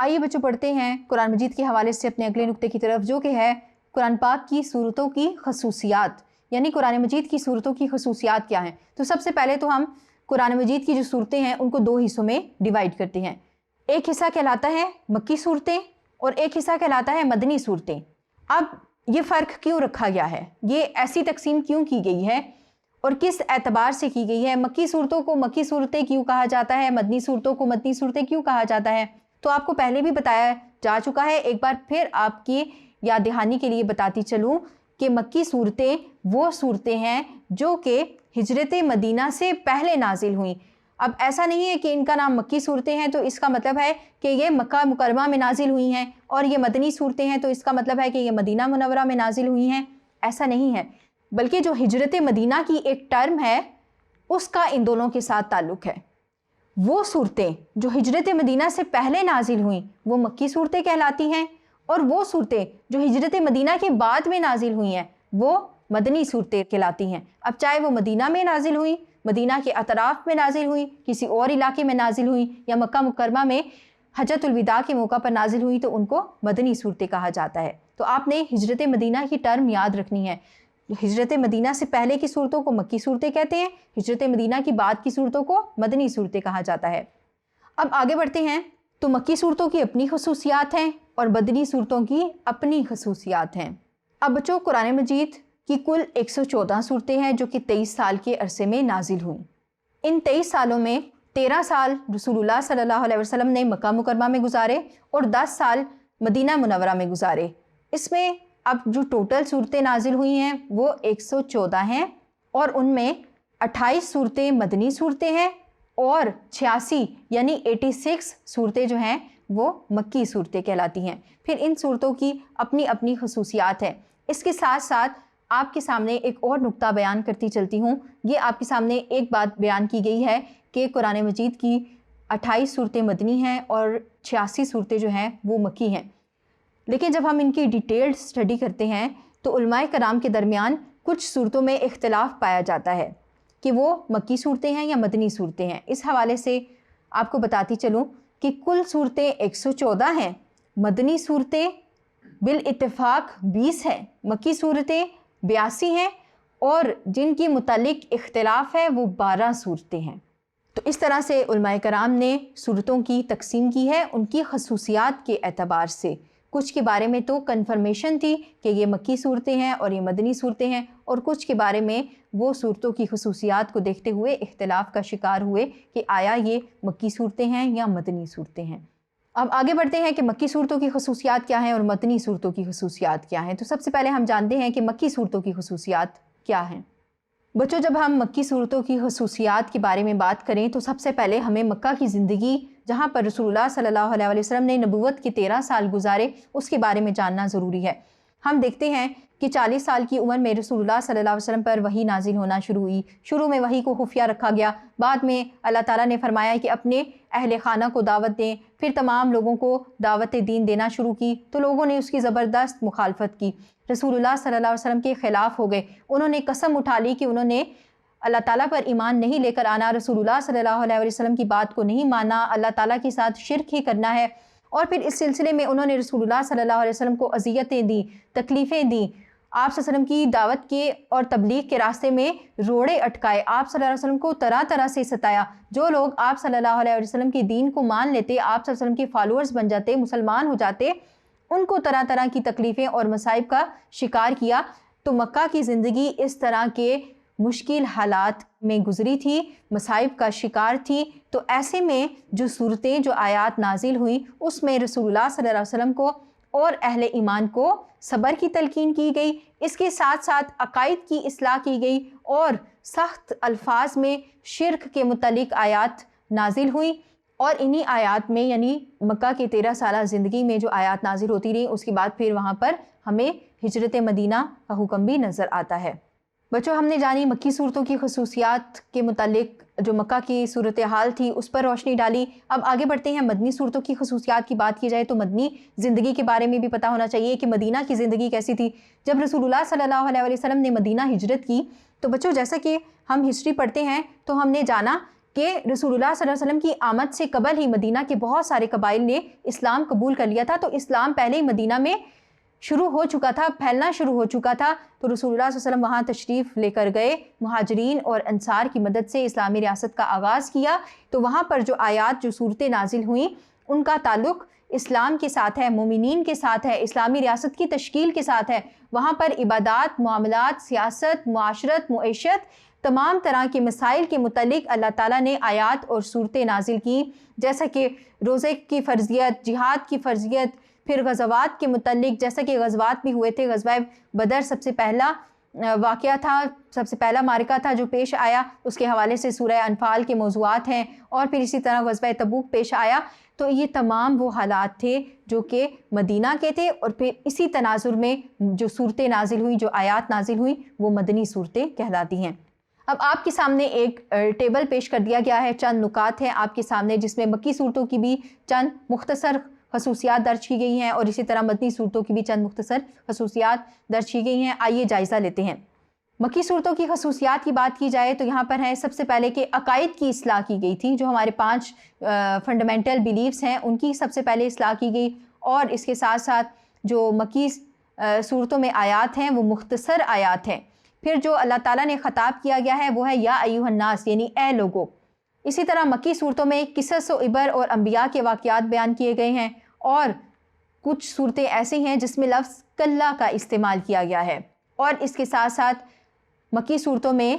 آئیے بچوں پڑھتے ہیں قرآن مجید کے حوالے سے اپنے اگلے نقطے کی طرف، جو کہ ہے قرآن پاک کی صورتوں کی خصوصیات، یعنی قرآن مجید کی صورتوں کی خصوصیات کیا ہیں۔ تو سب سے پہلے تو ہم قرآن مجید کی جو صورتیں ہیں ان کو دو حصوں میں ڈیوائیڈ کرتے ہیں۔ ایک حصہ کہلاتا ہے مکی صورتیں اور ایک حصہ کہلاتا ہے مدنی صورتیں۔ اب یہ فرق کیوں رکھا گیا ہے، یہ ایسی تقسیم کیوں کی گئی ہے اور کس اعتبار سے کی گئی ہے؟ مکی صورتوں کو مکی صورتیں کیوں کہا جاتا ہے، مدنی صورتوں کو مدنی صورتیں کیوں کہا جاتا ہے؟ تو آپ کو پہلے بھی بتایا جا چکا ہے، ایک بار پھر آپ کی یاد دہانی کے لیے بتاتی چلوں کہ مکی صورتیں وہ صورتیں ہیں جو کہ ہجرت مدینہ سے پہلے نازل ہوئیں۔ اب ایسا نہیں ہے کہ ان کا نام مکی صورتیں ہیں تو اس کا مطلب ہے کہ یہ مکہ مکرمہ میں نازل ہوئی ہیں، اور یہ مدنی صورتیں ہیں تو اس کا مطلب ہے کہ یہ مدینہ منورہ میں نازل ہوئی ہیں۔ ایسا نہیں ہے، بلکہ جو ہجرت مدینہ کی ایک ٹرم ہے اس کا ان دونوں کے ساتھ تعلق ہے۔ وہ صورتیں جو ہجرت مدینہ سے پہلے نازل ہوئیں وہ مکی صورتیں کہلاتی ہیں، اور وہ صورتیں جو ہجرت مدینہ کے بعد میں نازل ہوئی ہیں وہ مدنی صورتیں کہلاتی ہیں۔ اب چاہے وہ مدینہ میں نازل ہوئیں، مدینہ کے اطراف میں نازل ہوئی، کسی اور علاقے میں نازل ہوئی، یا مکہ مکرمہ میں حجۃ الوداع کے موقع پر نازل ہوئی، تو ان کو مدنی صورتیں کہا جاتا ہے۔ تو آپ نے ہجرت مدینہ کی ٹرم یاد رکھنی ہے۔ ہجرت مدینہ سے پہلے کی صورتوں کو مکی صورتیں کہتے ہیں، ہجرت مدینہ کی بعد کی صورتوں کو مدنی صورتیں کہا جاتا ہے۔ اب آگے بڑھتے ہیں، تو مکی صورتوں کی اپنی خصوصیات ہیں اور مدنی صورتوں کی اپنی خصوصیات ہیں۔ اب بچوں، قرآن مجید کی کل 114 صورتیں ہیں جو کہ 23 سال کے عرصے میں نازل ہوئیں۔ ان 23 سالوں میں 13 سال رسول اللہ صلی اللہ علیہ وسلم نے مکہ مکرمہ میں گزارے اور 10 سال مدینہ منورہ میں گزارے۔ اس میں اب جو ٹوٹل صورتیں نازل ہوئی ہیں وہ 114 ہیں، اور ان میں 28 صورتیں مدنی صورتیں ہیں اور 86 یعنی 86 صورتیں جو ہیں وہ مکی صورتیں کہلاتی ہیں۔ پھر ان صورتوں کی اپنی اپنی خصوصیات ہیں۔ اس کے ساتھ ساتھ آپ کے سامنے ایک اور نقطہ بیان کرتی چلتی ہوں۔ یہ آپ کے سامنے ایک بات بیان کی گئی ہے کہ قرآن مجید کی 28 صورتیں مدنی ہیں اور 86 صورتیں جو ہیں وہ مکی ہیں، لیکن جب ہم ان کی ڈیٹیلڈ اسٹڈی کرتے ہیں تو علماء کرام کے درمیان کچھ صورتوں میں اختلاف پایا جاتا ہے کہ وہ مکی صورتیں ہیں یا مدنی صورتیں ہیں۔ اس حوالے سے آپ کو بتاتی چلوں کہ کل صورتیں 114 ہیں، مدنی صورتیں بالاتفاق 20 ہیں، مکی صورتیں 82 ہیں، اور جن کی متعلق اختلاف ہے وہ 12 صورتیں ہیں۔ تو اس طرح سے علماء کرام نے صورتوں کی تقسیم کی ہے ان کی خصوصیات کے اعتبار سے۔ کچھ کے بارے میں تو کنفرمیشن تھی کہ یہ مکی صورتیں ہیں اور یہ مدنی صورتیں ہیں، اور کچھ کے بارے میں وہ صورتوں کی خصوصیات کو دیکھتے ہوئے اختلاف کا شکار ہوئے کہ آیا یہ مکی صورتیں ہیں یا مدنی صورتیں ہیں۔ اب آگے بڑھتے ہیں کہ مکی صورتوں کی خصوصیات کیا ہیں اور مدنی صورتوں کی خصوصیات کیا ہیں۔ تو سب سے پہلے ہم جانتے ہیں کہ مکی صورتوں کی خصوصیات کیا ہیں۔ بچوں، جب ہم مکی صورتوں کی خصوصیات کے بارے میں بات کریں تو سب سے پہلے ہمیں مکہ کی زندگی، جہاں پر رسول اللہ صلی اللہ علیہ وسلم نے نبوت کے 13 سال گزارے، اس کے بارے میں جاننا ضروری ہے۔ ہم دیکھتے ہیں کہ 40 سال کی عمر میں رسول اللہ صلی اللہ علیہ وسلم پر وحی نازل ہونا شروع ہوئی۔ شروع میں وحی کو خفیہ رکھا گیا، بعد میں اللہ تعالیٰ نے فرمایا کہ اپنے اہل خانہ کو دعوت دیں، پھر تمام لوگوں کو دعوت دین دینا شروع کی، تو لوگوں نے اس کی زبردست مخالفت کی، رسول اللہ صلی اللہ علیہ وسلم کے خلاف ہو گئے۔ انہوں نے قسم اٹھا لی کہ انہوں نے اللہ تعالیٰ پر ایمان نہیں لے کر آنا، رسول اللہ صلی اللہ علیہ وسلم کی بات کو نہیں ماننا، اللہ تعالیٰ کے ساتھ شرک ہی کرنا ہے۔ اور پھر اس سلسلے میں انہوں نے رسول اللہ صلی اللہ علیہ وسلم کو اذیتیں دیں، تکلیفیں دیں، آپ صلی اللہ علیہ وسلم کی دعوت کے اور تبلیغ کے راستے میں روڑے اٹکائے، آپ صلی اللہ علیہ وسلم کو طرح طرح سے ستایا۔ جو لوگ آپ صلی اللہ علیہ وسلم کی دین کو مان لیتے، آپ صلی اللہ علیہ وسلم کے فالوورز بن جاتے، مسلمان ہو جاتے، ان کو طرح طرح کی تکلیفیں اور مصائب کا شکار کیا۔ تو مکہ کی زندگی اس طرح کے مشکل حالات میں گزری تھی، مصائب کا شکار تھی۔ تو ایسے میں جو صورتیں، جو آیات نازل ہوئیں، اس میں رسول اللہ صلی اللہ علیہ وسلم کو اور اہل ایمان کو صبر کی تلقین کی گئی، اس کے ساتھ ساتھ عقائد کی اصلاح کی گئی، اور سخت الفاظ میں شرک کے متعلق آیات نازل ہوئیں۔ اور انہی آیات میں، یعنی مکہ کے 13 سالہ زندگی میں جو آیات نازل ہوتی رہیں، اس کے بعد پھر وہاں پر ہمیں ہجرت مدینہ کا حکم بھی نظر آتا ہے۔ بچوں، ہم نے جانی مکی صورتوں کی خصوصیات کے متعلق جو مکہ کی صورتحال تھی اس پر روشنی ڈالی۔ اب آگے بڑھتے ہیں مدنی صورتوں کی خصوصیات کی بات کی جائے تو مدنی زندگی کے بارے میں بھی پتہ ہونا چاہیے کہ مدینہ کی زندگی کیسی تھی۔ جب رسول اللہ صلی اللہ علیہ وسلم نے مدینہ ہجرت کی تو بچوں، جیسا کہ ہم ہسٹری پڑھتے ہیں تو ہم نے جانا کہ رسول اللہ صلی اللہ علیہ وسلم کی آمد سے قبل ہی مدینہ کے بہت سارے قبائل نے اسلام قبول کر لیا تھا، تو اسلام پہلے ہی مدینہ میں شروع ہو چکا تھا، پھیلنا شروع ہو چکا تھا۔ تو رسول اللہ صلی اللہ علیہ وسلم وہاں تشریف لے کر گئے، مہاجرین اور انصار کی مدد سے اسلامی ریاست کا آغاز کیا۔ تو وہاں پر جو آیات، جو صورتیں نازل ہوئیں، ان کا تعلق اسلام کے ساتھ ہے، مومنین کے ساتھ ہے، اسلامی ریاست کی تشکیل کے ساتھ ہے۔ وہاں پر عبادات، معاملات، سیاست، معاشرت، معیشت، تمام طرح کے مسائل کے متعلق اللہ تعالیٰ نے آیات اور صورتیں نازل کی، جیسا کہ روزے کی فرضیت، جہاد کی فرضیت، پھر غزوات کے متعلق، جیسا کہ غزوات بھی ہوئے تھے۔ غزوہ بدر سب سے پہلا واقعہ تھا، سب سے پہلا معرکہ تھا جو پیش آیا، اس کے حوالے سے سورہ انفال کے موضوعات ہیں، اور پھر اسی طرح غزوہ تبوک پیش آیا۔ تو یہ تمام وہ حالات تھے جو کہ مدینہ کے تھے، اور پھر اسی تناظر میں جو صورتیں نازل ہوئیں، جو آیات نازل ہوئیں، وہ مدنی صورتیں کہلاتی ہیں۔ اب آپ کے سامنے ایک ٹیبل پیش کر دیا گیا ہے، چند نکات ہیں آپ کے سامنے، جس میں مکی صورتوں کی بھی چند مختصر خصوصیات درج کی گئی ہیں، اور اسی طرح مدنی صورتوں کی بھی چند مختصر خصوصیات درج کی گئی ہیں۔ آئیے جائزہ لیتے ہیں۔ مکی صورتوں کی خصوصیات کی بات کی جائے تو یہاں پر ہے سب سے پہلے کہ عقائد کی اصلاح کی گئی تھی، جو ہمارے 5 فنڈامنٹل بیلیفز ہیں ان کی سب سے پہلے اصلاح کی گئی، اور اس کے ساتھ ساتھ جو مکی صورتوں میں آیات ہیں وہ مختصر آیات ہیں۔ پھر جو اللہ تعالیٰ نے خطاب کیا گیا ہے وہ ہے یا ایھا الناس، یعنی اے لوگو۔ اسی طرح مکی صورتوں میں قصص و عبر اور انبیاء کے واقعات بیان کیے گئے ہیں، اور کچھ صورتیں ایسی ہیں جس میں لفظ کلا کا استعمال کیا گیا ہے، اور اس کے ساتھ ساتھ مکی صورتوں میں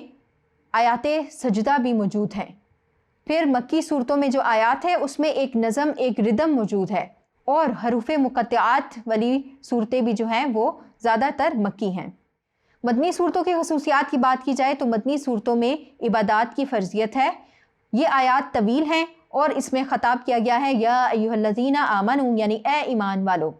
آیات سجدہ بھی موجود ہیں۔ پھر مکی صورتوں میں جو آیات ہے اس میں ایک نظم، ایک ردم موجود ہے، اور حروف مقطعات والی صورتیں بھی جو ہیں وہ زیادہ تر مکی ہیں۔ مدنی صورتوں کی خصوصیات کی بات کی جائے تو مدنی صورتوں میں عبادات کی فرضیت ہے۔ یہ آیات طویل ہیں، اور اس میں خطاب کیا گیا ہے یا ایھا الذین آمنوا، یعنی اے ایمان والو۔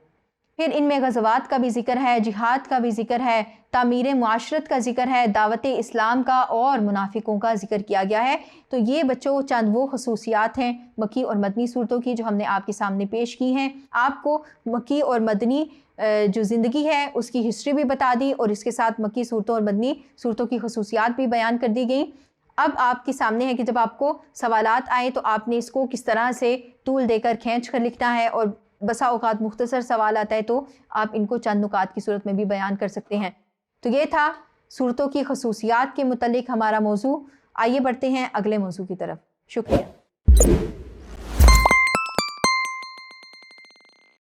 پھر ان میں غزوات کا بھی ذکر ہے، جہاد کا بھی ذکر ہے، تعمیر معاشرت کا ذکر ہے، دعوت اسلام کا اور منافقوں کا ذکر کیا گیا ہے۔ تو یہ بچوں چند وہ خصوصیات ہیں مکی اور مدنی صورتوں کی جو ہم نے آپ کے سامنے پیش کی ہیں۔ آپ کو مکی اور مدنی جو زندگی ہے اس کی ہسٹری بھی بتا دی، اور اس کے ساتھ مکی صورتوں اور مدنی صورتوں کی خصوصیات بھی بیان کر دی گئیں۔ اب آپ کے سامنے ہے کہ جب آپ کو سوالات آئیں تو آپ نے اس کو کس طرح سے طول دے کر کھینچ کر لکھنا ہے، اور بسا اوقات مختصر سوال آتا ہے تو آپ ان کو چند نکات کی صورت میں بھی بیان کر سکتے ہیں۔ تو یہ تھا صورتوں کی خصوصیات کے متعلق ہمارا موضوع۔ آئیے بڑھتے ہیں اگلے موضوع کی طرف۔ شکریہ۔